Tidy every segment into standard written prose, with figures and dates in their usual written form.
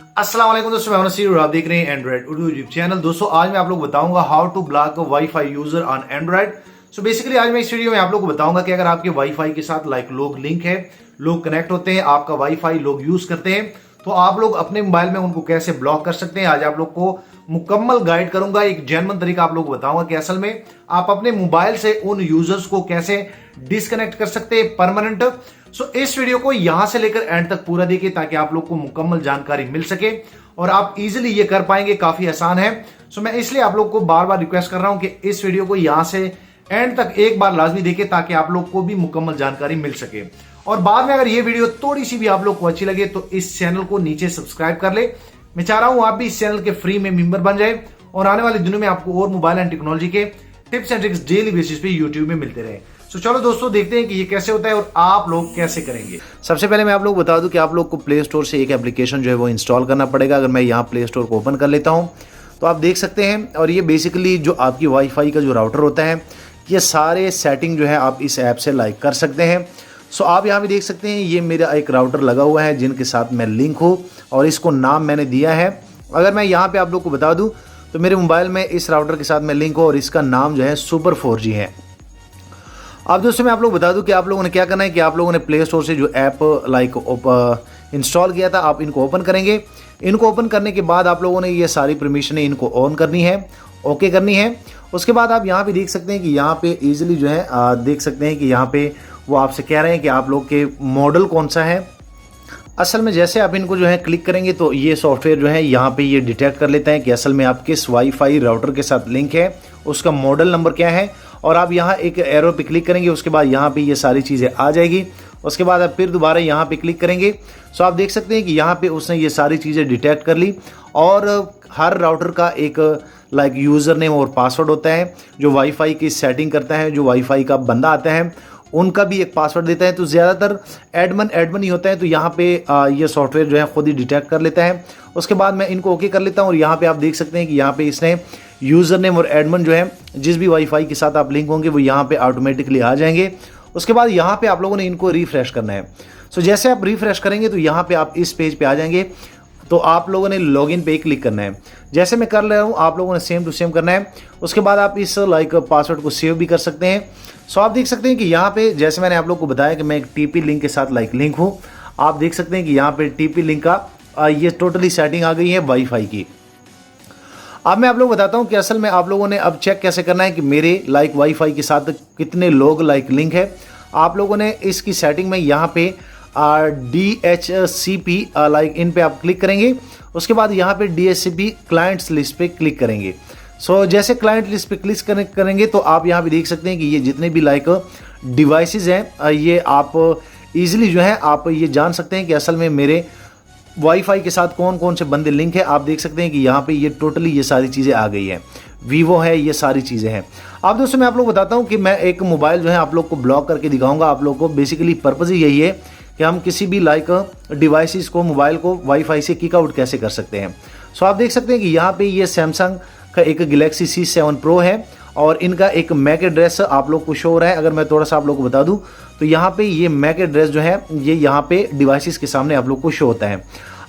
अस्सलाम वालेकुम दोस्तों, मैं नसीर और आप देख रहे हैं एंड्रॉइड उर्दू यूट्यूब चैनल। दोस्तों आज मैं आप लोग बताऊंगा how to block WiFi user on Android. So basically आज मैं इस वीडियो में आप लोग को बताऊंगा कि अगर आपके वाईफाई के साथ लोग लिंक है, लोग कनेक्ट होते हैं, आपका वाईफाई लोग यूज करते हैं, तो आप लोग अपने मोबाइल में उनको कैसे ब्लॉक कर सकते हैं। आज आप लोग को मुकम्मल गाइड करूंगा, एक जेन्युइन तरीका आप लोग को बताऊंगा कि असल में आप अपने मोबाइल से उन यूजर्स को कैसे डिस्कनेक्ट कर सकते हैं परमानेंट। सो इस वीडियो को यहां से लेकर एंड तक पूरा देखिए ताकि आप लोग को मुकम्मल जानकारी मिल सके और आप इजीली ये कर पाएंगे। काफी आसान है। सो मैं इसलिए आप लोग को बार बार रिक्वेस्ट कर रहा हूं कि इस वीडियो को यहां से एंड तक एक बार लाजमी देखें ताकि आप लोग को भी मुकम्मल जानकारी मिल सके। और बाद में अगर ये वीडियो थोड़ी सी भी आप लोग को अच्छी लगे तो इस चैनल को नीचे सब्सक्राइब कर ले। मैं चाह रहा हूं आप भी इस चैनल के फ्री में मेंबर बन जाए और आने वाले दिनों में आपको और मोबाइल एंड टेक्नोलॉजी के tips and tricks daily basis पे यूट्यूब में मिलते रहे। सो चलो दोस्तों देखते हैं कि ये कैसे होता है और आप लोग कैसे करेंगे। सबसे पहले मैं आप लोग बता दूं कि आप लोग को प्ले स्टोर से एक एप्लीकेशन जो है वो इंस्टॉल करना पड़ेगा। अगर मैं यहाँ प्ले स्टोर को ओपन कर लेता हूँ तो आप देख सकते हैं, और ये बेसिकली जो आपकी वाईफाई का जो राउटर होता है, ये सारे सेटिंग जो है आप इस ऐप से कर सकते हैं। सो आप यहाँ पे देख सकते हैं ये मेरा एक राउटर लगा हुआ है जिनके साथ मैं लिंक हूँ और इसको नाम मैंने दिया है। अगर मैं यहाँ पे आप लोग को बता दूँ तो मेरे मोबाइल में इस राउटर के साथ मैं लिंक हूँ और इसका नाम जो है सुपर 4G है। अब दोस्तों मैं आप लोग बता दूं कि आप लोगों ने क्या करना है कि आप लोगों ने प्ले स्टोर से जो ऐप इंस्टॉल किया था आप इनको ओपन करेंगे। इनको ओपन करने के बाद आप लोगों ने ये सारी परमिशनें इनको ऑन करनी है, ओके करनी है। उसके बाद आप यहाँ पे देख सकते हैं कि यहाँ पे इजीली जो है देख सकते हैं कि यहाँ पे वो आपसे कह रहे हैं कि आप लोग के मॉडल कौन सा है। असल में जैसे आप इनको जो है क्लिक करेंगे तो ये सॉफ्टवेयर जो है यहाँ पे ये डिटेक्ट कर लेता है कि असल में आप किस वाईफाई राउटर के साथ लिंक है, उसका मॉडल नंबर क्या है। और आप यहाँ एक एरो पे क्लिक करेंगे, उसके बाद यहाँ पे ये सारी चीज़ें आ जाएगी। उसके बाद आप फिर दोबारा यहाँ पे क्लिक करेंगे। सो आप देख सकते हैं कि यहाँ पे उसने ये सारी चीज़ें डिटेक्ट कर ली और हर राउटर का एक यूज़र नेम और पासवर्ड होता है। जो वाईफाई की सेटिंग करता है, जो वाईफाई का बंदा आता है, उनका भी एक पासवर्ड देता है। तो ज़्यादातर एडमन ही होता है। तो यहाँ पे ये सॉफ्टवेयर जो है खुद ही डिटेक्ट कर लेता है। उसके बाद मैं इनको ओके कर लेता हूँ और यहाँ पे आप देख सकते हैं कि यहाँ पे इसने यूज़र नेम और एडमन जो है जिस भी वाईफाई के साथ आप लिंक होंगे वो यहाँ पे ऑटोमेटिकली आ जाएंगे। उसके बाद यहाँ पे आप लोगों ने इनको रिफ्रेश करना है। सो जैसे आप रिफ्रेश करेंगे तो यहाँ पे आप इस पेज पे आ जाएंगे। तो आप लोगों ने लॉगिन पे क्लिक करना है। जैसे मैं कर रहा हूँ आप लोगों ने सेम टू सेम करना है। उसके बाद आप इस पासवर्ड को सेव भी कर सकते हैं। सो आप देख सकते हैं कि यहाँ पे जैसे मैंने आप लोग को बताया कि मैं एक टीपी लिंक के साथ लिंक हूँ। आप देख सकते हैं कि यहाँ पे टीपी लिंक का ये टोटली सेटिंग आ गई है वाईफाई की। अब मैं आप लोग बताता हूँ कि असल में आप लोगों ने अब चेक कैसे करना है कि मेरे वाईफाई के साथ कितने लोग लिंक है। आप लोगों ने इसकी सेटिंग में यहाँ पे DHCP इन पे आप क्लिक करेंगे। उसके बाद यहाँ पे DHCP क्लाइंट्स लिस्ट पे क्लिक करेंगे। सो जैसे क्लाइंट लिस्ट पे क्लिक करेंगे तो आप यहाँ पे देख सकते हैं कि ये जितने भी डिवाइसेस हैं ये आप इजीली जो है आप ये जान सकते हैं कि असल में मेरे वाईफाई के साथ कौन कौन से बंदे लिंक है। आप देख सकते हैं कि यहाँ पे ये टोटली ये सारी चीज़ें आ गई हैं। वीवो है, ये सारी चीज़ें हैं। अब दोस्तों मैं आप लोग बताता हूँ कि मैं एक मोबाइल जो है आप लोग को ब्लॉक करके दिखाऊंगा। आप लोग को बेसिकली पर्पज़ ही यही है कि हम किसी भी डिवाइसेस को, मोबाइल को वाईफाई से किक आउट कैसे कर सकते हैं। सो आप देख सकते हैं कि यहाँ पे ये सैमसंग का एक गैलेक्सी C7 Pro है और इनका एक मैक एड्रेस आप लोग को शो हो रहा है। अगर मैं थोड़ा सा आप लोग को बता दूं तो यहाँ पे ये मैक एड्रेस जो है ये यहाँ पे डिवाइसेस के सामने आप लोग को शो होता है।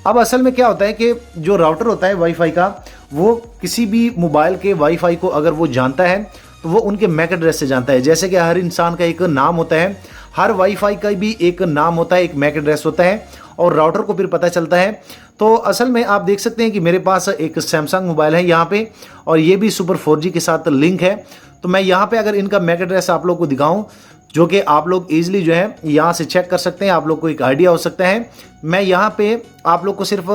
अब असल में क्या होता है कि जो राउटर होता है वाईफाई का, वो किसी भी मोबाइल के वाईफाई को अगर वो जानता है तो वो उनके मैक एड्रेस से जानता है। जैसे कि हर इंसान का एक नाम होता है, हर वाईफाई का भी एक नाम होता है, एक मैक एड्रेस होता है और राउटर को फिर पता चलता है। तो असल में आप देख सकते हैं कि मेरे पास एक सैमसंग मोबाइल है यहाँ पे और ये भी सुपर 4G के साथ लिंक है। तो मैं यहाँ पे अगर इनका मैक एड्रेस आप लोग को दिखाऊं जो कि आप लोग इजीली जो है यहाँ से चेक कर सकते हैं, आप लोग को एक आइडिया हो सकता है। मैं यहाँ पे आप लोग को सिर्फ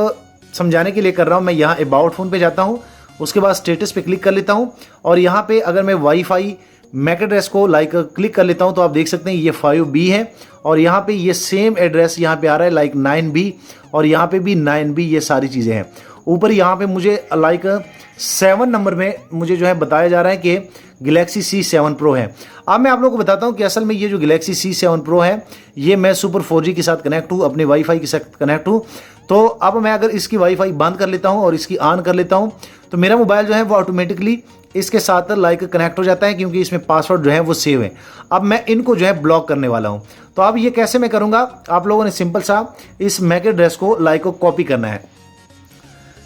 समझाने के लिए कर रहा हूँ। मैं यहाँ अबाउट फ़ोन पे जाता हूँ, उसके बाद स्टेटस पे क्लिक कर लेता हूँ और यहाँ पे अगर मैं वाईफाई मैक एड्रेस को क्लिक कर लेता हूँ तो आप देख सकते हैं ये 5B है और यहाँ पे ये सेम एड्रेस यहाँ पे आ रहा है 9B और यहाँ पे भी 9B, ये सारी चीज़ें हैं। ऊपर यहाँ पे मुझे 7 नंबर में मुझे जो है बताया जा रहा है कि गैलेक्सी C7 Pro है। अब मैं आप लोगों को बताता हूँ कि असल में ये जो गैलेक्सी C7 Pro है ये मैं सुपर 4G के साथ कनेक्ट हूँ, अपने वाईफाई के साथ कनेक्ट हूँ। तो अब मैं अगर इसकी वाईफाई बंद कर लेता हूँ और इसकी ऑन कर लेता हूँ तो मेरा मोबाइल जो है वो ऑटोमेटिकली इसके साथ कनेक्ट हो जाता है क्योंकि इसमें पासवर्ड जो है वो सेव है। अब मैं इनको जो है ब्लॉक करने वाला हूँ। तो अब ये कैसे मैं करूँगा, आप लोगों ने सिंपल सा इस मैक एड्रेस को कॉपी करना है।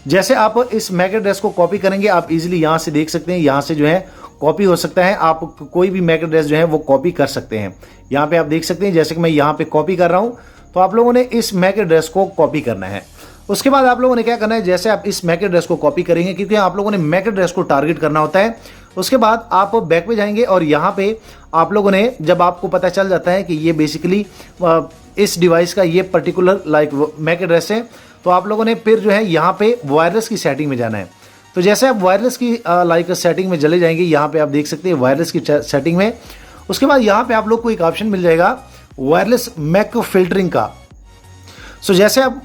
जैसे आप इस मैक एड्रेस को कॉपी करेंगे, आप इजीली यहाँ से देख सकते हैं, यहाँ से जो है कॉपी हो सकता है। आप कोई भी मैक एड्रेस जो है वो कॉपी कर सकते हैं। यहाँ पे आप देख सकते हैं, जैसे कि मैं यहाँ पे कॉपी कर रहा हूँ, तो आप लोगों ने इस मैक एड्रेस को कॉपी करना है। उसके बाद आप लोगों ने क्या करना है, जैसे आप इस मैक एड्रेस को कॉपी करेंगे, क्योंकि आप लोगों ने मैक एड्रेस को टारगेट करना होता है। उसके बाद आप बैक पे जाएंगे और यहाँ पे आप लोगों ने, जब आपको पता चल जाता है कि ये बेसिकली इस डिवाइस का ये पर्टिकुलर मैक एड्रेस है, तो आप लोगों ने फिर जो है यहाँ पे वायरलेस की सेटिंग में जाना है। तो जैसे आप वायरलेस की सेटिंग में चले जाएंगे, यहाँ पे आप देख सकते हैं वायरलेस की सेटिंग में। उसके बाद यहाँ पे आप लोग को एक ऑप्शन मिल जाएगा वायरलेस मैक फिल्टरिंग का। सो जैसे आप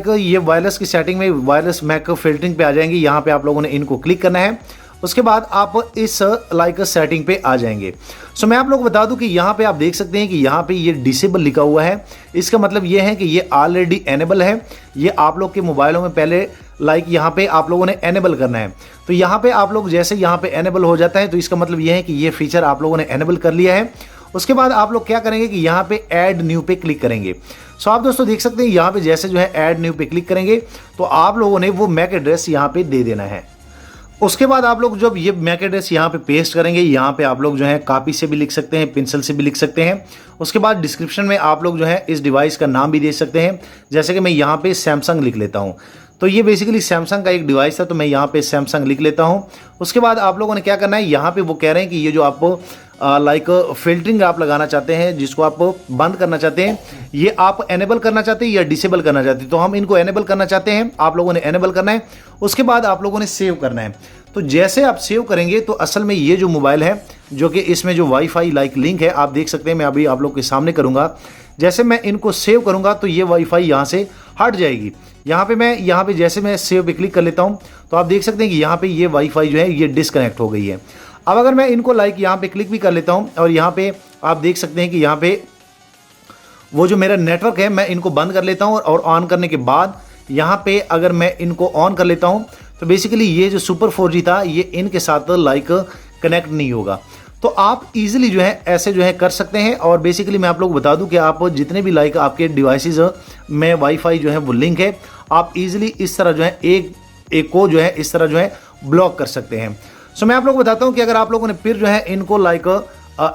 ये वायरलेस की सेटिंग में वायरलेस मैक फिल्टरिंग पे आ जाएंगे, यहाँ पे आप लोगों ने इनको क्लिक करना है। उसके बाद आप इस सेटिंग पे आ जाएंगे। सो मैं आप लोग को बता दूं कि यहाँ पे आप देख सकते हैं कि यहाँ पे ये डिसेबल लिखा हुआ है। इसका मतलब ये है कि ये ऑलरेडी एनेबल है। ये आप लोग के मोबाइलों में पहले यहाँ पे आप लोगों ने एनेबल करना है। तो यहाँ पे आप लोग जैसे यहाँ पे एनेबल हो जाता है, तो इसका मतलब ये है कि ये फीचर आप लोगों ने एनेबल कर लिया है। उसके बाद आप लोग क्या करेंगे कि यहाँ पे ऐड न्यू पे क्लिक करेंगे। सो आप दोस्तों देख सकते हैं यहाँ पे जैसे जो है ऐड न्यू पे क्लिक करेंगे, तो आप लोगों ने वो मैक एड्रेस यहाँ पे दे देना है। उसके बाद आप लोग जब ये मैक एड्रेस यहाँ पे पेस्ट करेंगे, यहाँ पे आप लोग जो है कॉपी से भी लिख सकते हैं, पेंसिल से भी लिख सकते हैं। उसके बाद डिस्क्रिप्शन में आप लोग जो है इस डिवाइस का नाम भी दे सकते हैं। जैसे कि मैं यहाँ पे सैमसंग लिख लेता हूँ, तो ये बेसिकली सैमसंग का एक डिवाइस था, तो मैं यहाँ पे सैमसंग लिख लेता हूँ। उसके बाद आप लोगों ने क्या करना है, यहाँ पे वो कह रहे हैं कि ये जो आप फिल्टरिंग आप लगाना चाहते हैं, जिसको आप बंद करना चाहते हैं, ये आप एनेबल करना चाहते हैं या डिसेबल करना चाहते हैं। तो हम इनको एनेबल करना चाहते हैं, आप लोगों ने एनेबल करना है। उसके बाद आप लोगों ने सेव करना है। तो जैसे आप सेव करेंगे, तो असल में ये जो मोबाइल है, जो कि इसमें जो वाईफाई लिंक है, आप देख सकते हैं, मैं अभी आप लोग के सामने करूंगा। जैसे मैं इनको सेव करूंगा तो ये वाईफाई यहाँ से हट जाएगी। यहाँ पे जैसे मैं सेव पे क्लिक कर लेता हूँ, तो आप देख सकते हैं कि यहाँ पे ये वाईफाई जो है ये डिस्कनेक्ट हो गई है। अब अगर मैं इनको यहाँ पे क्लिक भी कर लेता हूँ, और यहाँ पे आप देख सकते हैं कि यहाँ पे वो जो मेरा नेटवर्क है, मैं इनको बंद कर लेता हूँ, और ऑन करने के बाद यहाँ पे अगर मैं इनको ऑन कर लेता हूँ, तो बेसिकली ये जो सुपर 4G था, ये इनके साथ कनेक्ट नहीं होगा। तो आप इजीली जो है ऐसे जो है कर सकते हैं। और बेसिकली मैं आप लोग बता दूं कि आप जितने भी आपके डिवाइसेस में वाईफाई जो है वो लिंक है, आप इजीली इस तरह जो है एक को जो है इस तरह जो है ब्लॉक कर सकते हैं। सो मैं आप लोग बताता हूं कि अगर आप लोगों ने फिर जो है इनको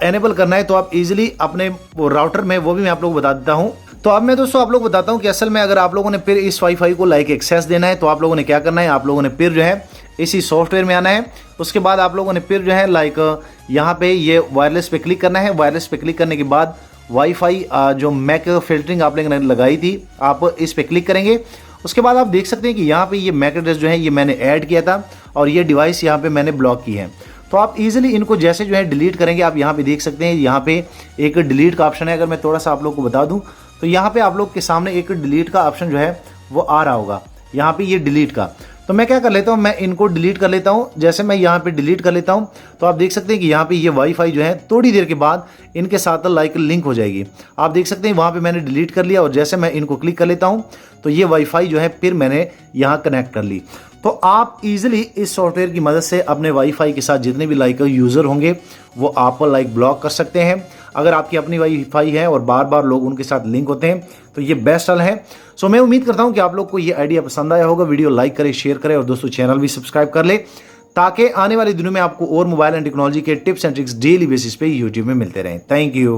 एनेबल करना है, तो आप इजीली अपने राउटर में, वो भी मैं आप लोग बता देता हूं। तो अब मैं दोस्तों आप लोग बताता हूं कि असल में अगर आप लोगों ने फिर इस वाईफाई को एक्सेस देना है, तो आप लोगों ने क्या करना है, आप लोगों ने फिर जो है इसी सॉफ्टवेयर में आना है। उसके बाद आप लोगों ने फिर जो है यहाँ पे ये वायरलेस पे क्लिक करना है। वायरलेस पे क्लिक करने के बाद वाईफाई जो मैक फिल्टरिंग आप लोगों ने लगाई थी, आप इस पे क्लिक करेंगे। उसके बाद आप देख सकते हैं कि यहाँ पे ये मैक एड्रेस जो है ये मैंने ऐड किया था, और ये डिवाइस यहाँ पे मैंने ब्लॉक की है। तो आप इजीली इनको जैसे जो है डिलीट करेंगे, आप यहाँ पे देख सकते हैं, यहाँ पे एक डिलीट का ऑप्शन है। अगर मैं थोड़ा सा आप लोग को बता दूं, तो यहाँ पे आप लोग के सामने एक डिलीट का ऑप्शन जो है वो आ रहा होगा, यहाँ पे ये डिलीट का। तो मैं क्या कर लेता हूँ, मैं इनको डिलीट कर लेता हूँ। जैसे मैं यहाँ पे डिलीट कर लेता हूँ, तो आप देख सकते हैं कि यहाँ पे ये वाईफाई जो है थोड़ी देर के बाद इनके साथ लिंक हो जाएगी। आप देख सकते हैं वहाँ पे मैंने डिलीट कर लिया, और जैसे मैं इनको क्लिक कर लेता हूँ, तो ये वाईफाई जो है फिर मैंने यहाँ कनेक्ट कर ली। तो आप इजीली इस सॉफ्टवेयर की मदद से अपने वाईफाई के साथ जितने भी यूज़र होंगे वो आप ब्लॉक कर सकते हैं। अगर आपकी अपनी वाईफाई है और बार बार लोग उनके साथ लिंक होते हैं, तो ये बेस्ट हल है। सो मैं उम्मीद करता हूं कि आप लोग को ये आइडिया पसंद आया होगा। वीडियो लाइक करें, शेयर करें, और दोस्तों चैनल भी सब्सक्राइब कर ले, ताकि आने वाले दिनों में आपको और मोबाइल एंड टेक्नोलॉजी के tips and tricks daily basis पे यूट्यूब में मिलते रहें। Thank you.